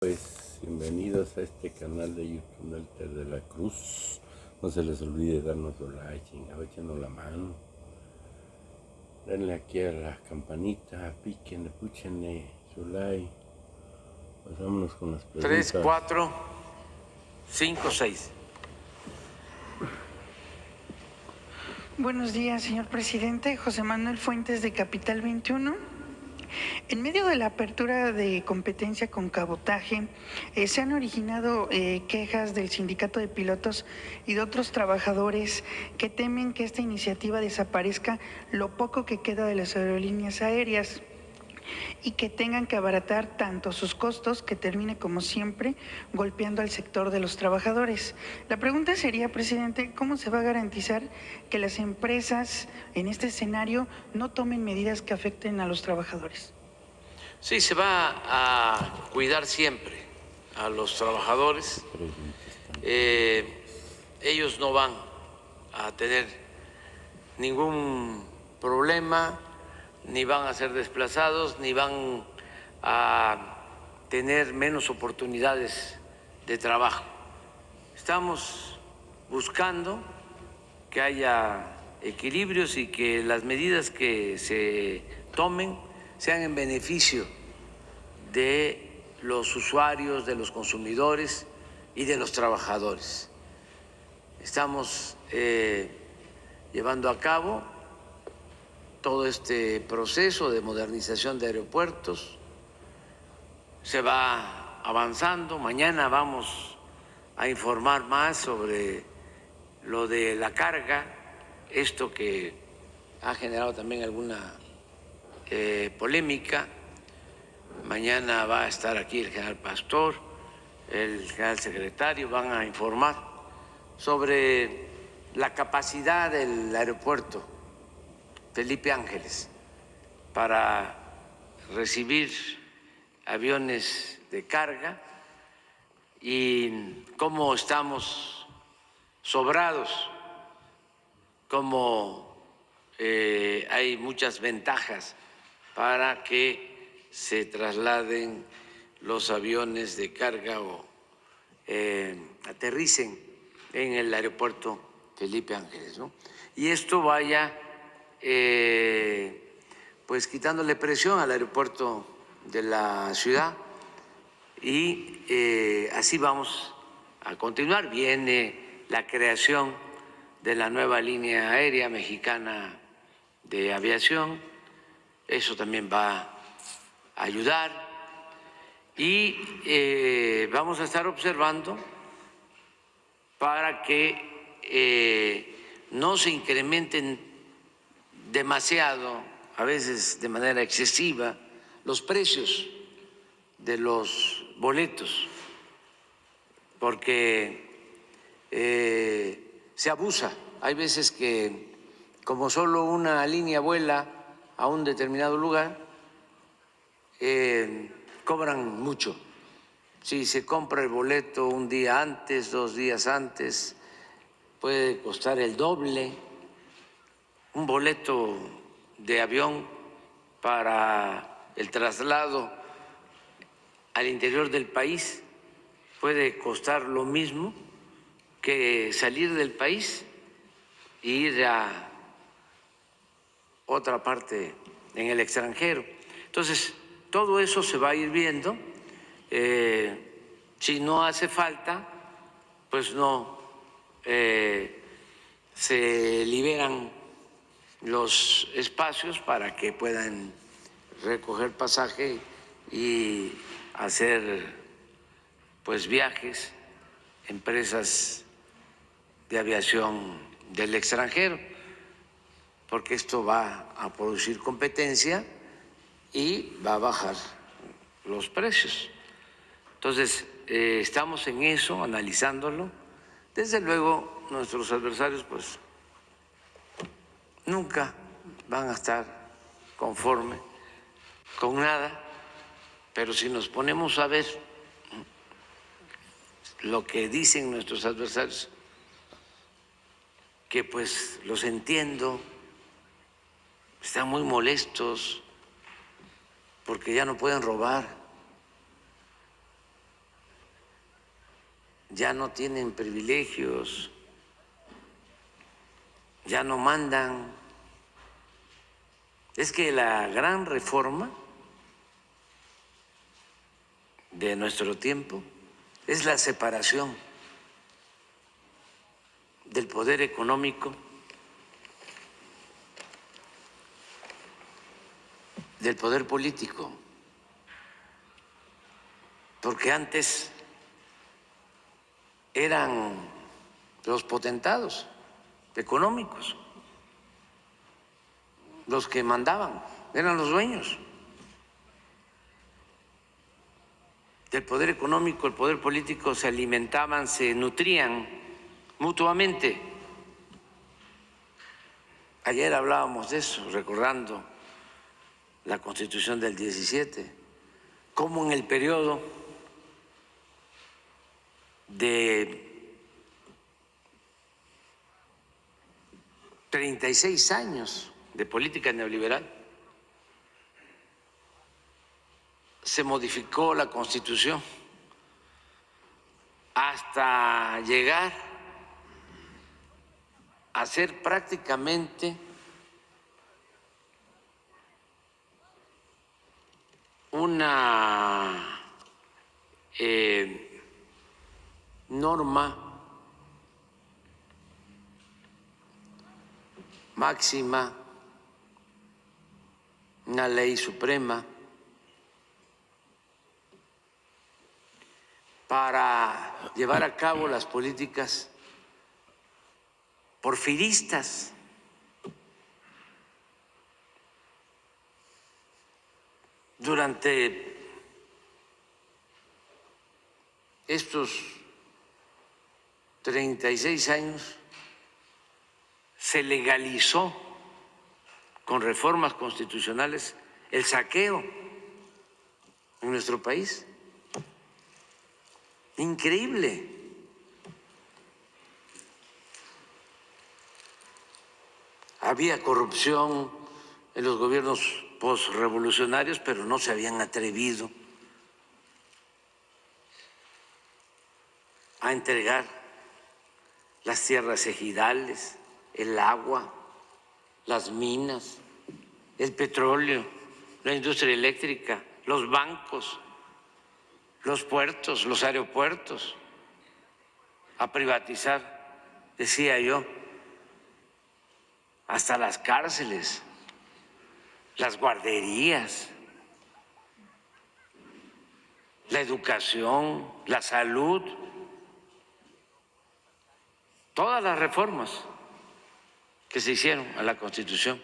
Pues bienvenidos a este canal de YouTube Nelter de la Cruz. No se les olvide darnos su like, échenos la mano. Denle aquí a la campanita, píquenle, púchenle su like. Pues vámonos con las preguntas. 3, 4, 5, 6. Buenos días, señor presidente. José Manuel Fuentes, de Capital 21. En medio de la apertura de competencia con cabotaje, se han originado quejas del sindicato de pilotos y de otros trabajadores que temen que esta iniciativa desaparezca lo poco que queda de las aerolíneas aéreas y que tengan que abaratar tanto sus costos, que termine como siempre golpeando al sector de los trabajadores. La pregunta sería, presidente, ¿cómo se va a garantizar que las empresas en este escenario no tomen medidas que afecten a los trabajadores? Sí, se va a cuidar siempre a los trabajadores. Ellos no van a tener ningún problema, ni van a ser desplazados, ni van a tener menos oportunidades de trabajo. Estamos buscando que haya equilibrios y que las medidas que se tomen sean en beneficio de los usuarios, de los consumidores y de los trabajadores. Estamos llevando a cabo todo este proceso de modernización de aeropuertos, se va avanzando. Mañana vamos a informar más sobre lo de la carga, esto que ha generado también alguna polémica. Mañana va a estar aquí el general Pastor, el general secretario, van a informar sobre la capacidad del aeropuerto Felipe Ángeles para recibir aviones de carga y cómo estamos sobrados, cómo hay muchas ventajas para que se trasladen los aviones de carga o aterricen en el aeropuerto Felipe Ángeles, ¿no? Y esto vaya pues quitándole presión al aeropuerto de la ciudad y así vamos a continuar. Viene la creación de la nueva línea aérea mexicana de aviación, eso también va a ayudar y vamos a estar observando para que no se incrementen demasiado, a veces de manera excesiva, los precios de los boletos, porque se abusa. Hay veces que, como solo una línea vuela a un determinado lugar, cobran mucho. Si se compra el boleto un día antes, 2 días antes, puede costar el doble. Un boleto de avión para el traslado al interior del país puede costar lo mismo que salir del país e ir a otra parte en el extranjero. Entonces, todo eso se va a ir viendo. Si no hace falta, pues no se liberan los espacios para que puedan recoger pasaje y hacer pues viajes, empresas de aviación del extranjero, porque esto va a producir competencia y va a bajar los precios. Entonces, estamos en eso, analizándolo. Desde luego, nuestros adversarios pues nunca van a estar conformes con nada, pero si nos ponemos a ver lo que dicen nuestros adversarios, que pues los entiendo, están muy molestos porque ya no pueden robar, ya no tienen privilegios, ya no mandan. Es que la gran reforma de nuestro tiempo es la separación del poder económico del poder político, porque antes eran los potentados económicos los que mandaban, eran los dueños del poder económico, el poder político, se alimentaban, se nutrían mutuamente. Ayer hablábamos de eso, recordando la Constitución del 17, cómo en el periodo de 36 años de política neoliberal se modificó la Constitución hasta llegar a ser prácticamente una norma máxima, una ley suprema para llevar a cabo las políticas porfiristas. Durante estos 36 años se legalizó con reformas constitucionales el saqueo en nuestro país. Increíble. Había corrupción en los gobiernos posrevolucionarios, pero no se habían atrevido a entregar las tierras ejidales, el agua, las minas, el petróleo, la industria eléctrica, los bancos, los puertos, los aeropuertos, a privatizar, decía yo, hasta las cárceles, las guarderías, la educación, la salud, todas las reformas que se hicieron a la Constitución.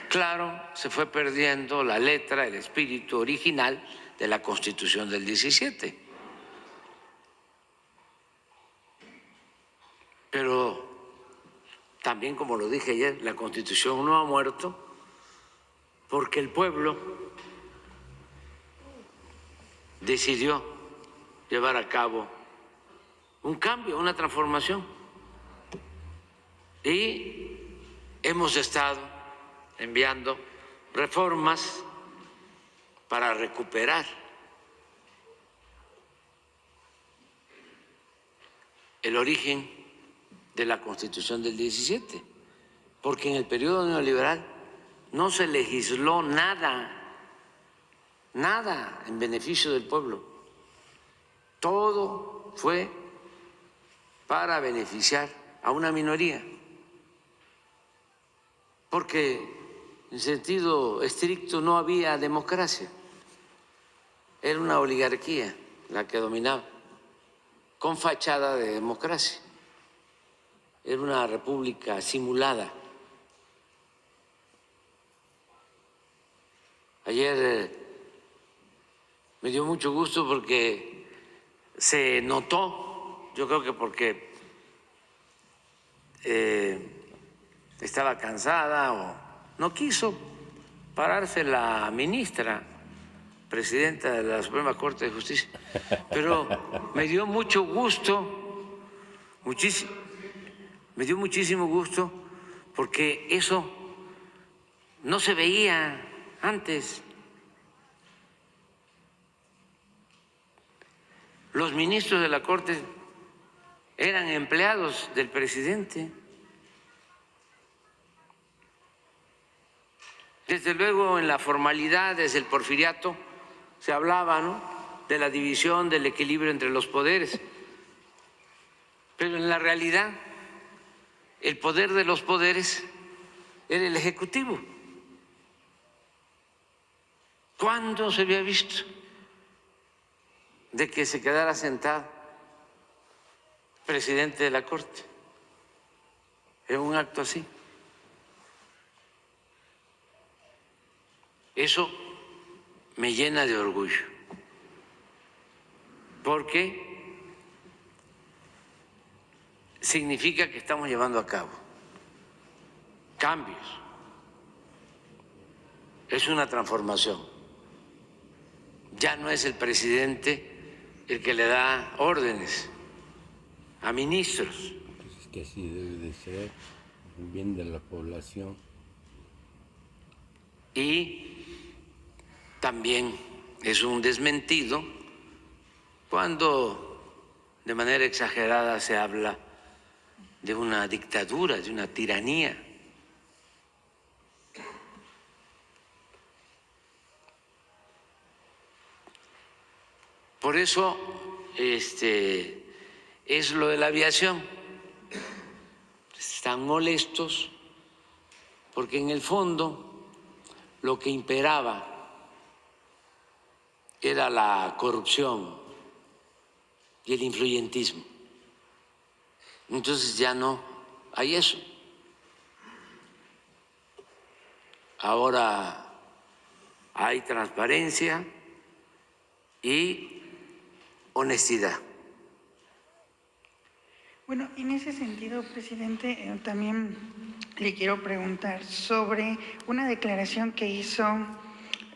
Claro, se fue perdiendo la letra, el espíritu original de la Constitución del 17. Pero también, como lo dije ayer, la Constitución no ha muerto porque el pueblo decidió llevar a cabo un cambio, una transformación. Y hemos estado enviando reformas para recuperar el origen de la Constitución del 17, porque en el periodo neoliberal no se legisló nada en beneficio del pueblo. Todo fue para beneficiar a una minoría, porque en sentido estricto no había democracia, era una oligarquía la que dominaba, con fachada de democracia. Era una república simulada. Ayer me dio mucho gusto porque se notó, yo creo que porque estaba cansada o no quiso pararse la ministra, presidenta de la Suprema Corte de Justicia, pero me dio mucho gusto, me dio muchísimo gusto porque eso no se veía antes. los ministros de la Corte eran empleados del presidente. Desde luego, en la formalidad, desde el porfiriato, se hablaba, ¿no?, de la división, del equilibrio entre los poderes. Pero en la realidad, el poder de los poderes era el Ejecutivo. ¿Cuándo se había visto de que se quedara sentado el presidente de la Corte en un acto así? Eso me llena de orgullo, porque significa que estamos llevando a cabo cambios. Es una transformación. Ya no es el presidente el que le da órdenes a ministros. Pues es que así debe de ser, el bien de la población. Y también es un desmentido cuando de manera exagerada se habla de una dictadura, de una tiranía. Por eso es lo de la aviación. Están molestos porque en el fondo lo que imperaba era la corrupción y el influyentismo. Entonces ya no hay eso. Ahora hay transparencia y honestidad. Bueno, en ese sentido, presidente, también le quiero preguntar sobre una declaración que hizo.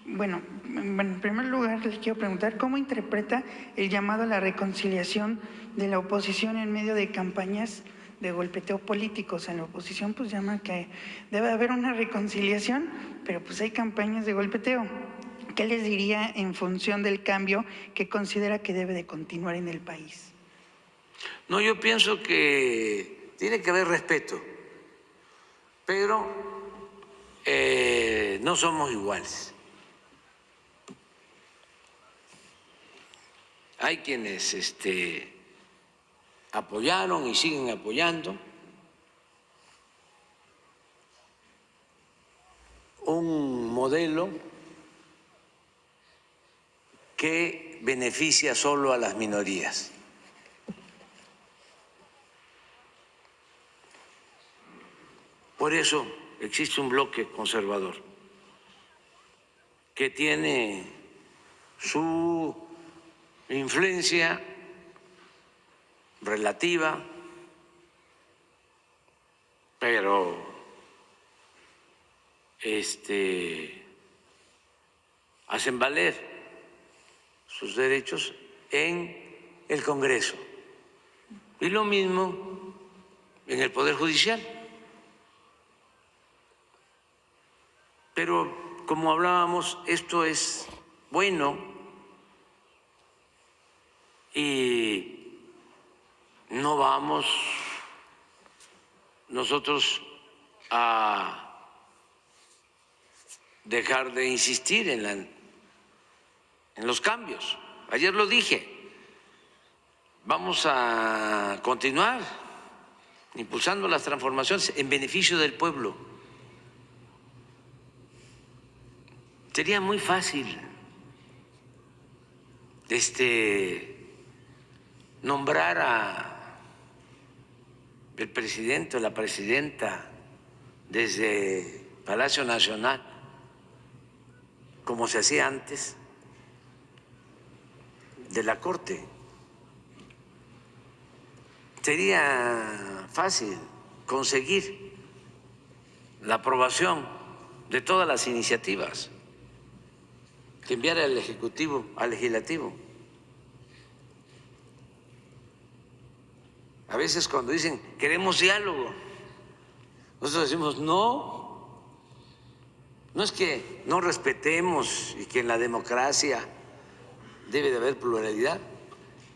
Bueno, en primer lugar le quiero preguntar cómo interpreta el llamado a la reconciliación de la oposición en medio de campañas de golpeteo político. O sea, la oposición pues llama que debe haber una reconciliación, pero pues hay campañas de golpeteo. ¿Qué les diría en función del cambio que considera que debe de continuar en el país? No, yo pienso que tiene que haber respeto, pero no somos iguales. Hay quienes apoyaron y siguen apoyando un modelo que beneficia solo a las minorías. Por eso existe un bloque conservador que tiene su influencia relativa, pero hacen valer sus derechos en el Congreso y lo mismo en el Poder Judicial. Pero como hablábamos, esto es bueno y no vamos nosotros a dejar de insistir en los cambios. Ayer lo dije, vamos a continuar impulsando las transformaciones en beneficio del pueblo. Sería muy fácil nombrar a el presidente o la presidenta desde Palacio Nacional, como se hacía antes, de la Corte. Sería fácil conseguir la aprobación de todas las iniciativas que enviara el Ejecutivo al Legislativo. A veces cuando dicen queremos diálogo, nosotros decimos no es que no respetemos y que en la democracia debe de haber pluralidad,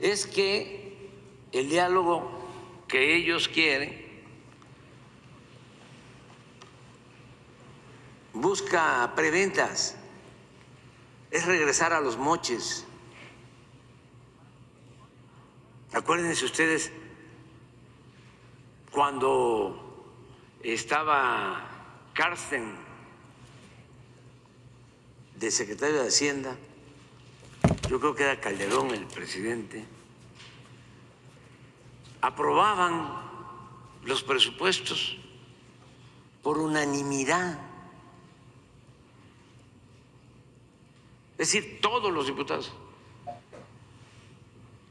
es que el diálogo que ellos quieren busca preventas, es regresar a los moches. Acuérdense ustedes cuando estaba Carsten de secretario de Hacienda, yo creo que era Calderón el presidente, aprobaban los presupuestos por unanimidad. Es decir, todos los diputados.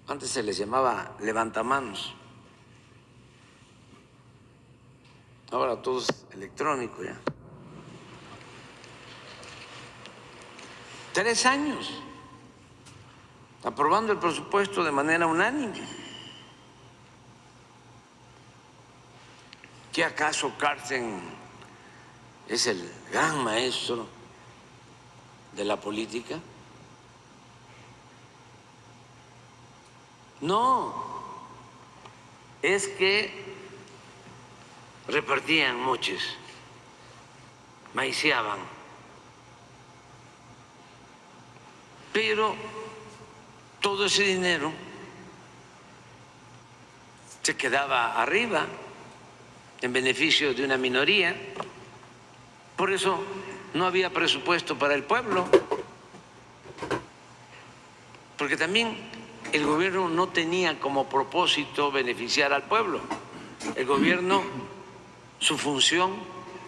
Antes se les llamaba levantamanos. Ahora todo es electrónico ya. 3 años aprobando el presupuesto de manera unánime. ¿Qué acaso Carsten es el gran maestro de la política? No, es que repartían moches, maiciaban, pero todo ese dinero se quedaba arriba en beneficio de una minoría. Por eso no había presupuesto para el pueblo, porque también el gobierno no tenía como propósito beneficiar al pueblo. El gobierno, su función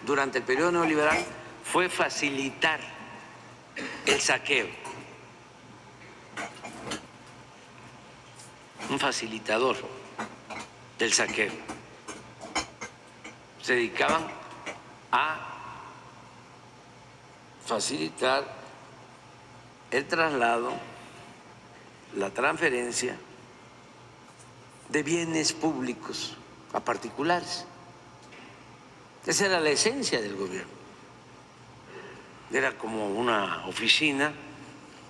durante el periodo neoliberal fue facilitar el saqueo, un facilitador del saqueo. Se dedicaban a facilitar el traslado, la transferencia de bienes públicos a particulares. Esa era la esencia del gobierno. Era como una oficina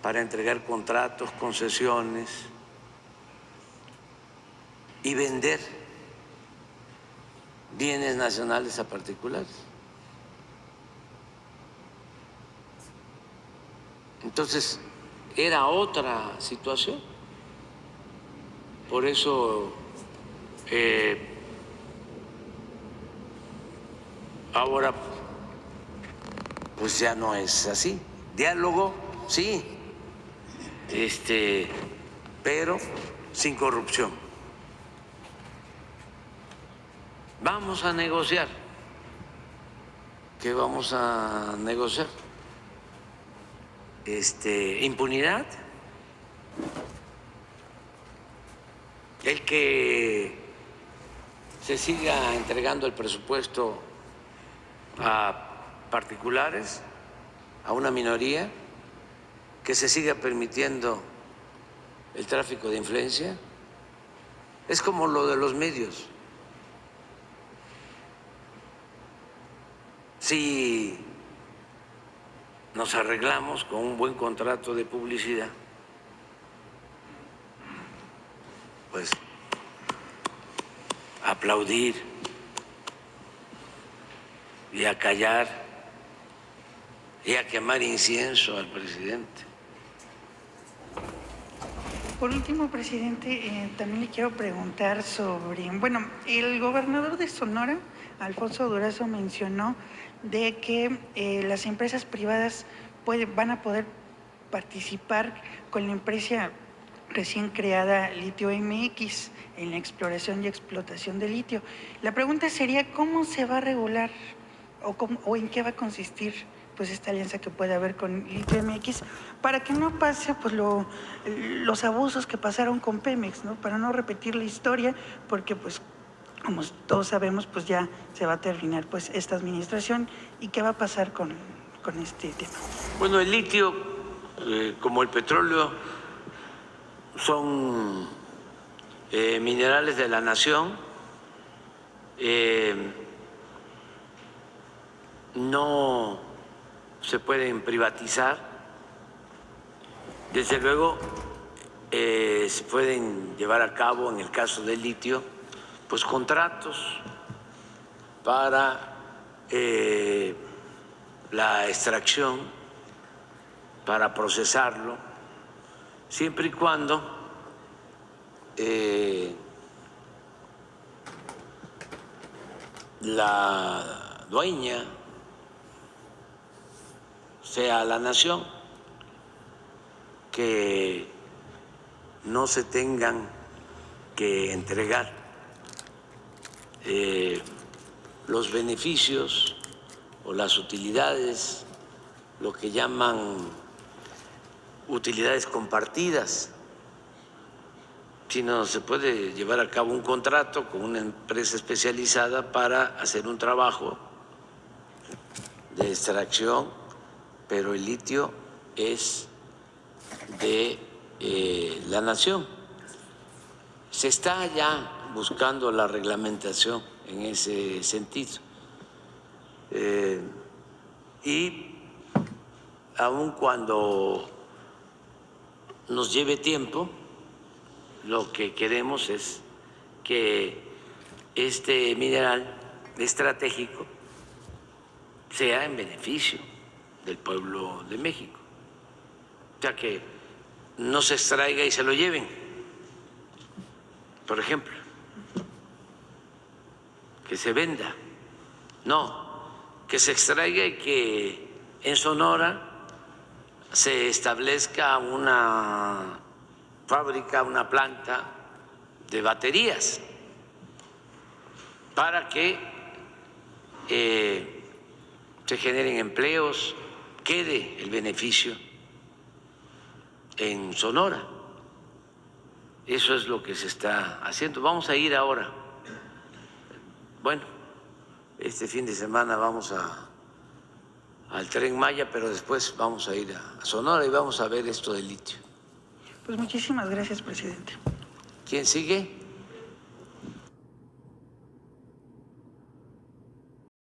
para entregar contratos, concesiones y vender bienes nacionales a particulares. Entonces, era otra situación. Por eso ahora pues ya no es así. Diálogo, sí, pero sin corrupción. Vamos a negociar. ¿Qué vamos a negociar? Impunidad. El que se siga entregando el presupuesto a particulares, a una minoría, que se siga permitiendo el tráfico de influencia. Es como lo de los medios. Si nos arreglamos con un buen contrato de publicidad, pues aplaudir y a callar y a quemar incienso al presidente. Por último, presidente, también le quiero preguntar sobre, bueno, el gobernador de Sonora, Alfonso Durazo, mencionó de que las empresas privadas van a poder participar con la empresa recién creada Litio MX en la exploración y explotación de litio. La pregunta sería, ¿cómo se va a regular o en qué va a consistir pues esta alianza que puede haber con Litio MX para que no pase pues los abusos que pasaron con Pemex, ¿no? Para no repetir la historia, porque pues como todos sabemos pues ya se va a terminar pues esta administración. ¿Y qué va a pasar con este tema? Bueno, el litio, como el petróleo, son minerales de la nación. No se pueden privatizar. Desde luego, se pueden llevar a cabo, en el caso del litio, pues contratos para la extracción, para procesarlo, siempre y cuando la dueña sea la nación, que no se tengan que entregar los beneficios o las utilidades, lo que llaman utilidades compartidas, sino se puede llevar a cabo un contrato con una empresa especializada para hacer un trabajo de extracción, pero el litio es de la nación. Se está ya buscando la reglamentación en ese sentido. Y aun cuando nos lleve tiempo, lo que queremos es que este mineral estratégico sea en beneficio del pueblo de México. O sea, que no se extraiga y se lo lleven, por ejemplo, que se venda. No, que se extraiga y que en Sonora se establezca una fábrica, una planta de baterías para que se generen empleos, quede el beneficio en Sonora. Eso es lo que se está haciendo. Vamos a ir ahora. Bueno, este fin de semana vamos al Tren Maya, pero después vamos a ir a Sonora y vamos a ver esto del litio. Pues muchísimas gracias, presidente. ¿Quién sigue?